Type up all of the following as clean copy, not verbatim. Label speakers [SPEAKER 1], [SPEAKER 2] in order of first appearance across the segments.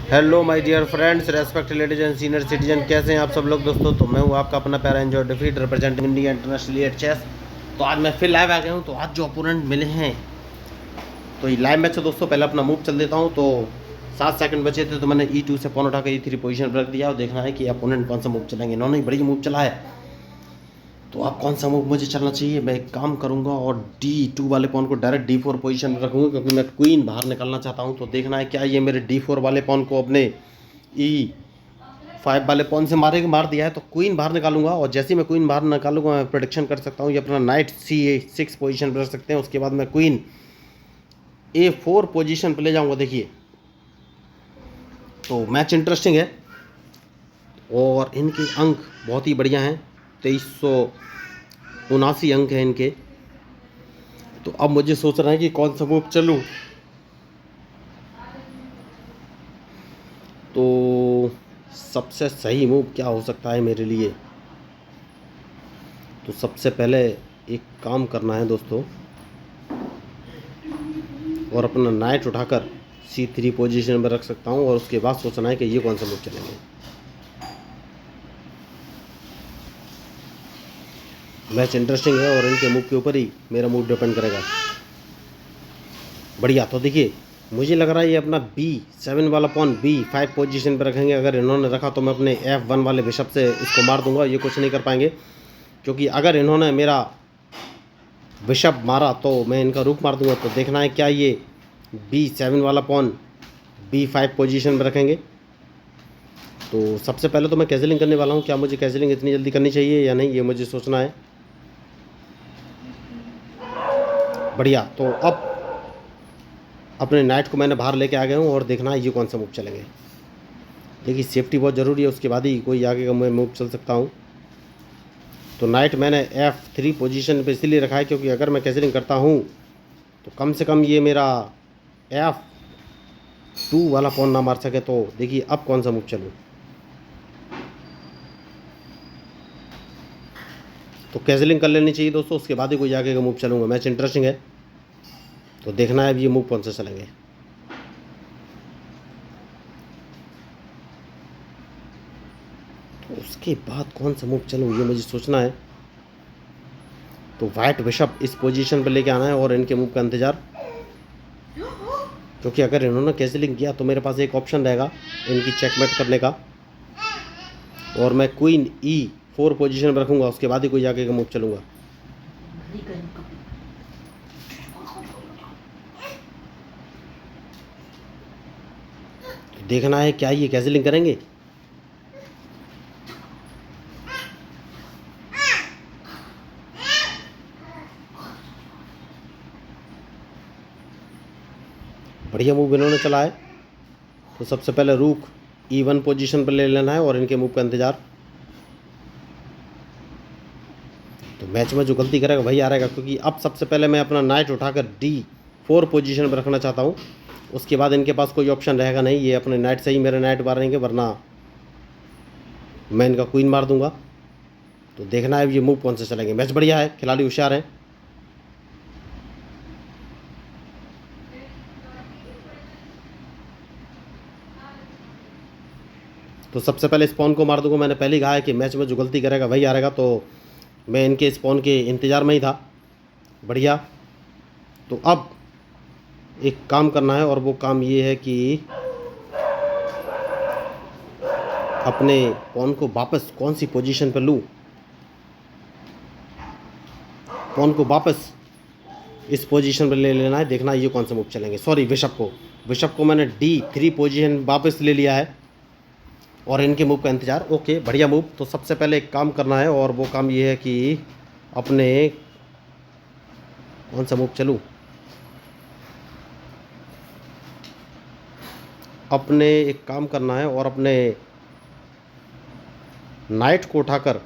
[SPEAKER 1] Hello my dear friends, respect ladies and senior citizen, कैसे हैं आप सब लोग दोस्तों। तो मैं हूं आपका अपना प्यारा एंजॉय डिफीट रिप्रेजेंटिंग इंडिया इंटरनेशनल एट चेस। तो आज मैं फिर लाइव आ गया हूं। तो आज जो अपोनेंट मिले हैं, तो ये लाइव मैच है दोस्तों। पहले अपना मूव चल देता हूं। तो 7 सेकंड बचे थे तो मैंने E2 से पॉन उठाकर E3 पोजीशन पर रख दिया और देखना है कि अपोनेंट कौन सा मूव चलेंगे। इन्होंने बड़ी मूव चला है, तो अब कौन सा मूव मुझे चलना चाहिए। मैं एक काम करूंगा और D2 वाले पॉन को डायरेक्ट D4 पोजीशन में रखूंगा, क्योंकि मैं क्वीन बाहर निकालना चाहता हूं। तो देखना है क्या ये मेरे D4 वाले पॉन को अपने E5 वाले पॉन से मार दिया है। तो क्वीन बाहर निकालूंगा, और जैसे ही मैं क्वीन बाहर निकालूंगा मैं प्रेडिक्शन कर सकता हूँ ये अपना नाइट C6 पोजीशन पर रख सकते हैं। उसके बाद मैं क्वीन A4 पोजीशन पर ले जाऊंगा। देखिए, तो मैच इंटरेस्टिंग है और इनके अंक बहुत ही बढ़िया हैं। 2379 अंक हैं इनके। तो अब मुझे सोचना है कि कौन सा मूव चलूं। तो सबसे सही मूव क्या हो सकता है मेरे लिए। तो सबसे पहले एक काम करना है दोस्तों, और अपना नाइट उठाकर C3 पोजीशन में रख सकता हूं, और उसके बाद सोचना है कि ये कौन सा मूव चलेंगे। मैच इंटरेस्टिंग है और इनके मूव के ऊपर ही मेरा मूव डिपेंड करेगा। बढ़िया। तो देखिए, मुझे लग रहा है ये अपना B7 वाला पॉन B5 पोजीशन पर रखेंगे। अगर इन्होंने रखा तो मैं अपने F1 वाले बिशप से इसको मार दूंगा। ये कुछ नहीं कर पाएंगे, क्योंकि अगर इन्होंने मेरा बिशप मारा तो मैं इनका रूक मार दूंगा। तो देखना है क्या ये B7 वाला पॉन B5 पोजीशन पर रखेंगे। तो सबसे पहले तो मैं कैजलिंग करने वाला हूँ। क्या मुझे कैजलिंग इतनी जल्दी करनी चाहिए या नहीं, ये मुझे सोचना है। बढ़िया। तो अब अपने नाइट को मैंने बाहर लेके आ गया हूँ और देखना है ये कौन सा मूव चलेंगे। देखिए, सेफ्टी बहुत ज़रूरी है, उसके बाद ही कोई आगे का मैं मूव चल सकता हूँ। तो नाइट मैंने F3 पोजीशन पे इसलिए रखा है क्योंकि अगर मैं कैजलिंग करता हूँ तो कम से कम ये मेरा F2 वाला पॉन ना मार सके। तो देखिए अब कौन सा मूव चलूँ। तो कैजलिंग कर लेनी चाहिए दोस्तों, उसके बाद ही कोई आगे का मूव चलूँगा। मैच इंटरेस्टिंग है, तो देखना है अब ये मूव कौन से चलेंगे। तो उसके बाद कौन सा मूव चलूँ ये मुझे सोचना है। तो वाइट बिशप इस पोजीशन पर लेके आना है और इनके मूव का इंतज़ार, क्योंकि अगर इन्होंने कैंसिलिंग किया तो मेरे पास एक ऑप्शन रहेगा इनकी चेकमेट करने का, और मैं क्वीन E4 पोजीशन पर रखूँगा। उसके बाद ही कोई आगे का मूव चलूँगा। तो देखना है क्या ये कैंसिलिंग करेंगे। बढ़िया मूव इन्होंने चला है। तो सबसे पहले रूक E1 पोजीशन पर ले लेना है और इनके मूव का इंतज़ार। तो मैच में जो गलती करेगा वही हारेगा, क्योंकि अब सबसे पहले मैं अपना नाइट उठाकर D4 पोजीशन पर रखना चाहता हूँ। उसके बाद इनके पास कोई ऑप्शन रहेगा नहीं, ये अपने नाइट से ही मेरे नाइट मारेंगे, वरना मैं इनका क्वीन मार दूंगा। तो देखना है ये मूव कौन से चलेंगे। मैच बढ़िया है, खिलाड़ी होशियार हैं। तो सबसे पहले स्पॉन को मार दूंगा। मैंने पहले ही कहा है कि मैच में जो गलती करेगा वही हारेगा, तो मैं इनके स्पॉन के इंतज़ार में ही था। बढ़िया। तो अब एक काम करना है, और वो काम ये है कि अपने पॉन को वापस कौन सी पोजीशन पर लूँ। पॉन को वापस इस पोजीशन पर ले लेना है। देखना है ये कौन सा मूव चलेंगे। सॉरी, बिशप को मैंने D3 पोजीशन वापस ले लिया है और इनके मूव का इंतज़ार। ओके, बढ़िया मूव। तो सबसे पहले एक काम करना है, और वो काम ये है कि अपने कौन सा मूव चलूँ। अपने एक काम करना है और अपने नाइट को उठाकर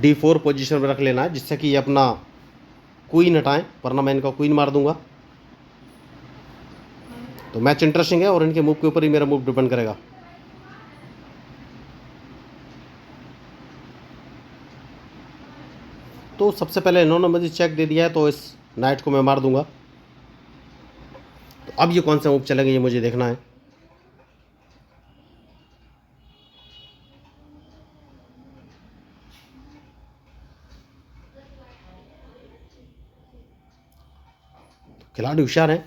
[SPEAKER 1] D4 पोजीशन पर रख लेना है, जिससे कि ये अपना क्वीन हटाएं, वरना मैं इनका क्वीन मार दूंगा। तो मैच इंटरेस्टिंग है और इनके मूव के ऊपर ही मेरा मूव डिपेंड करेगा। तो सबसे पहले इन्होंने मुझे चेक दे दिया है, तो इस नाइट को मैं मार दूंगा। तो अब ये कौन सा मूव चलेंगे ये मुझे देखना है। खिलाड़ी होशियार हैं,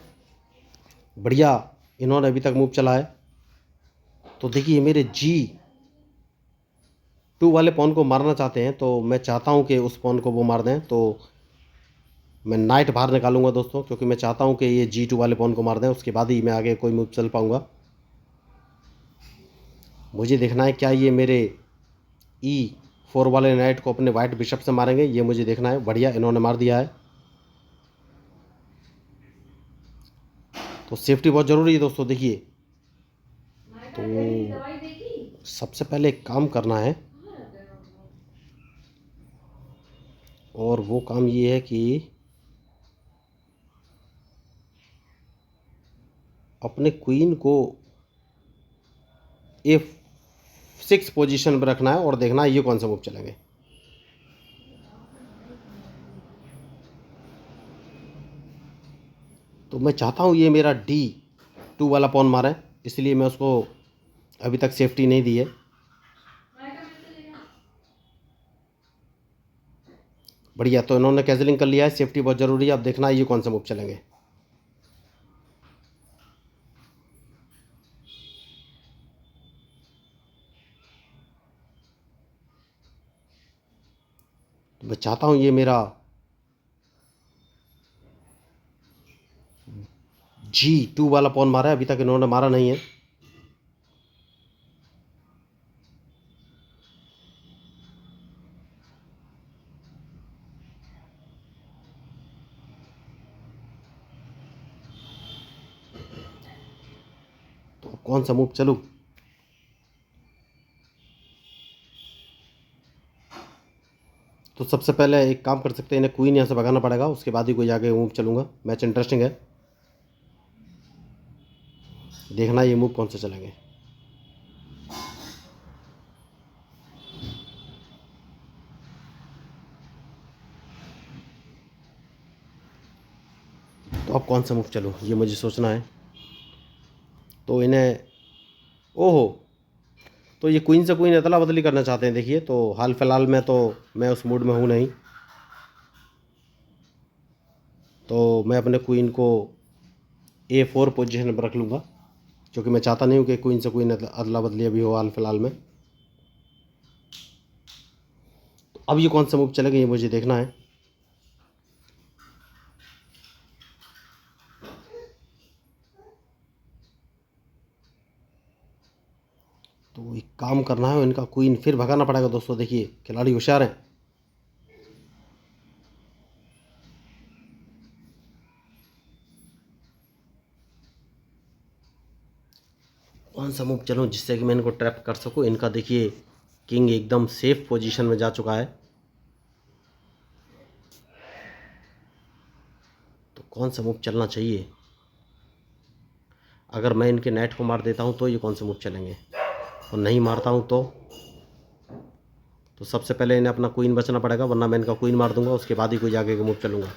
[SPEAKER 1] बढ़िया इन्होंने अभी तक मूव चला है। तो देखिए मेरे G2 वाले पॉन को मारना चाहते हैं, तो मैं चाहता हूं कि उस पॉन को वो मार दें। तो मैं नाइट बाहर निकालूंगा दोस्तों, क्योंकि मैं चाहता हूं कि ये G2 वाले पॉन को मार दें, उसके बाद ही मैं आगे कोई मूव चल पाऊंगा। मुझे देखना है क्या ये मेरे E4 वाले नाइट को अपने वाइट बिशप से मारेंगे, ये मुझे देखना है। बढ़िया इन्होंने मार दिया है। तो सेफ्टी बहुत ज़रूरी है दोस्तों। देखिए तो सबसे पहले एक काम करना है, और वो काम ये है कि अपने क्वीन को F6 पोजीशन पर रखना है और देखना है ये कौन सा मूव चलेंगे। तो मैं चाहता हूँ ये मेरा D2 वाला पॉन मारे, इसलिए मैं उसको अभी तक सेफ्टी नहीं दी है। बढ़िया, तो इन्होंने कैंसलिंग कर लिया है। सेफ्टी बहुत ज़रूरी है। अब देखना है ये कौन सा मूव चलेंगे। तो मैं चाहता हूँ ये मेरा G2 वाला पॉन मारा है, अभी तक इन्होंने मारा नहीं है। तो कौन सा मूव चलूँ? तो सबसे पहले एक काम कर सकते हैं, इन्हें क्वीन यहाँ से भगाना पड़ेगा, उसके बाद ही कोई आगे मूव चलूँगा। मैच इंटरेस्टिंग है, देखना ये मूव कौन से चलेंगे। तो अब कौन सा मूव चलूँ ये मुझे सोचना है। तो इन्हें ओहो, तो ये क्वीन से क्वीन अदला बदली करना चाहते हैं। देखिए तो हाल फिलहाल में तो मैं उस मूड में हूँ नहीं, तो मैं अपने क्वीन को A4 पोजीशन पर रख लूँगा, क्योंकि मैं चाहता नहीं हूँ कि क्वीन से क्वीन अदला बदली अभी हो हाल फिलहाल में। तो अब ये कौन सा मूव चलेगा ये मुझे देखना है। तो एक काम करना है, इनका क्वीन फिर भगाना पड़ेगा दोस्तों। देखिए खिलाड़ी होशियार हैं। कौन सा मूव चलूँ जिससे कि मैं इनको ट्रैप कर सकूँ। इनका देखिए किंग एकदम सेफ पोजीशन में जा चुका है। तो कौन सा मूव चलना चाहिए? अगर मैं इनके नाइट को मार देता हूँ तो ये कौन से मूव चलेंगे, और नहीं मारता हूँ तो सबसे पहले इन्हें अपना क्वीन बचना पड़ेगा, वरना मैं इनका क्वीन मार दूंगा, उसके बाद ही कोई आगे का मूव चलूँगा।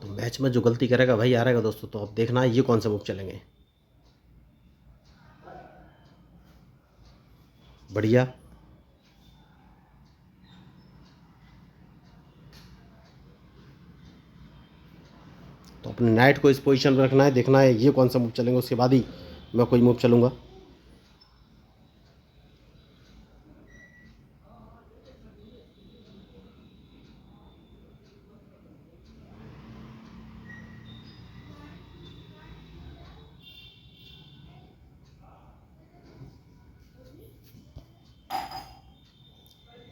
[SPEAKER 1] तो मैच में जो गलती करेगा भाई हारेगा दोस्तों। तो अब देखना है ये कौन सा मूव चलेंगे। बढ़िया, तो अपने नाइट को इस पोजीशन पर रखना है, देखना है ये कौन सा मूव चलेंगे, उसके बाद ही मैं कोई मूव चलूँगा।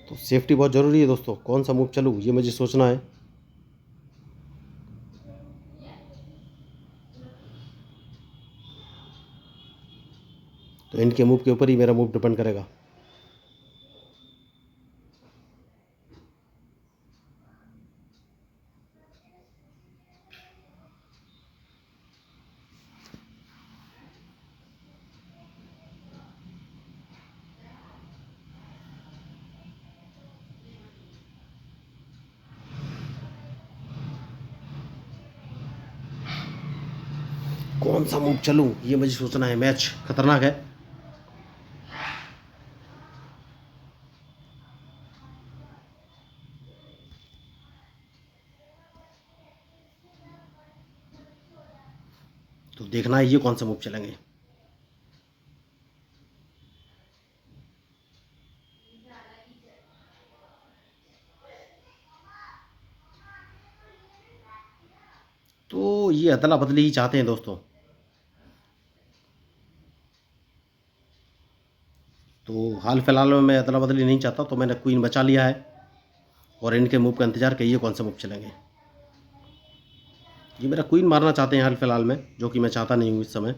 [SPEAKER 1] तो सेफ्टी बहुत ज़रूरी है दोस्तों। कौन सा मूव चलूँ ये मुझे सोचना है। तो इनके मूव के ऊपर ही मेरा मूव डिपेंड करेगा। कौन सा मूव चलूँ ये मुझे सोचना है। मैच खतरनाक है। तो देखना है ये कौन से मूव चलेंगे। तो ये अदला बदली ही चाहते हैं दोस्तों। तो हाल फिलहाल में मैं अदला बदली नहीं चाहता, तो मैंने क्वीन बचा लिया है और इनके मूव का इंतजार करिए कौन से मूव चलेंगे। ये मेरा क्वीन मारना चाहते हैं हाल फिलहाल में, जो कि मैं चाहता नहीं हूँ इस समय।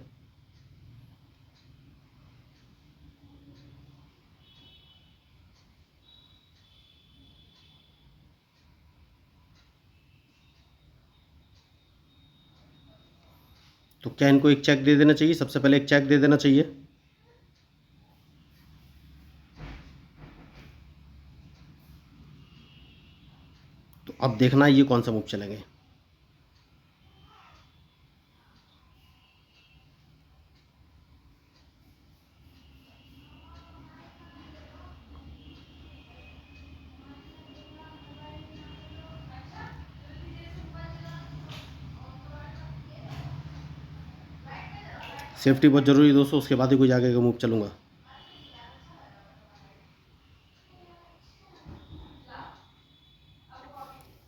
[SPEAKER 1] तो क्या इनको एक चेक दे देना चाहिए? सबसे पहले एक चेक दे देना चाहिए। तो अब देखना है ये कौन सा मूव चलेंगे। सेफ्टी बहुत ज़रूरी है दोस्तों, उसके बाद ही कोई आगे का मूव चलूँगा।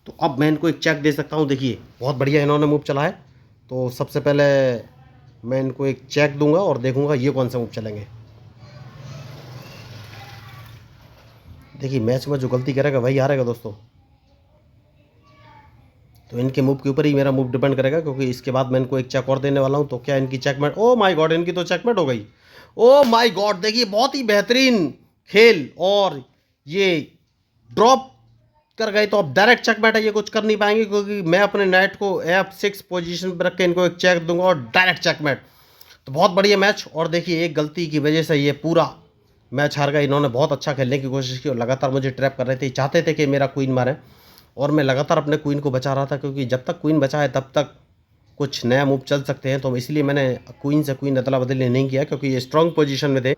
[SPEAKER 1] तो अब मैं इनको एक चेक दे सकता हूँ। देखिए बहुत बढ़िया इन्होंने मूव चला है, तो सबसे पहले मैं इनको एक चेक दूंगा और देखूंगा ये कौन सा मूव चलेंगे। देखिए मैच में जो गलती करेगा वही हारेगा दोस्तों। तो इनके मूव के ऊपर ही मेरा मूव डिपेंड करेगा, क्योंकि इसके बाद मैं इनको एक चेक और देने वाला हूँ। तो क्या इनकी चेकमेट? ओ माय गॉड, इनकी तो चेकमेट हो गई। ओ माय गॉड, देखिए बहुत ही बेहतरीन खेल, और ये ड्रॉप कर गए। तो अब डायरेक्ट चेकमेट है, ये कुछ कर नहीं पाएंगे, क्योंकि मैं अपने नाइट को F6 पोजीशन पर रख के इनको एक चेक दूंगा और डायरेक्ट चेकमेट। तो बहुत बढ़िया मैच, और देखिए एक गलती की वजह से ये पूरा मैच हार गए। इन्होंने बहुत अच्छा खेलने की कोशिश की और लगातार मुझे ट्रैप कर रहे थे, चाहते थे कि मेरा क्वीन मारे, और मैं लगातार अपने क्वीन को बचा रहा था, क्योंकि जब तक क्वीन बचा है तब तक कुछ नया मूव चल सकते हैं। तो इसलिए मैंने क्वीन से क्वीन अदला बदली नहीं किया, क्योंकि ये स्ट्रॉन्ग पोजीशन में थे।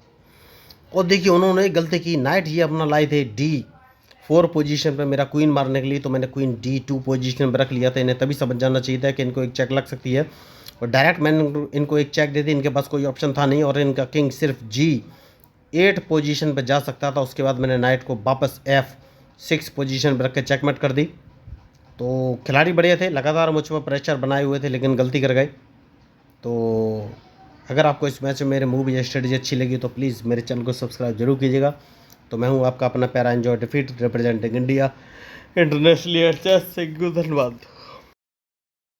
[SPEAKER 1] और देखिए उन्होंने एक गलती की, नाइट ही अपना लाए थे D4 पोजीशन पे मेरा क्वीन मारने के लिए, तो मैंने क्वीन D2 पोजीशन पर रख लिया था। इन्हें तभी समझ जाना चाहिए था कि इनको एक चेक लग सकती है, और डायरेक्ट मैंने इनको एक चेक दे दी। इनके पास कोई ऑप्शन था नहीं, और इनका किंग सिर्फ G8 पोजीशन पर जा सकता था। उसके बाद मैंने नाइट को वापस F6 पोजीशन पर रख के चेकमेट कर दी। तो खिलाड़ी बढ़िया थे, लगातार मुझ पर प्रेशर बनाए हुए थे, लेकिन गलती कर गए। तो अगर आपको इस मैच में मेरे मूव या स्ट्रेटजी अच्छी लगी तो प्लीज़ मेरे चैनल को सब्सक्राइब जरूर कीजिएगा। तो मैं हूँ आपका अपना प्यारा एंजॉय डिफीट रिप्रेजेंटिंग इंडिया इंटरनेशनली। अच्छा, धन्यवाद।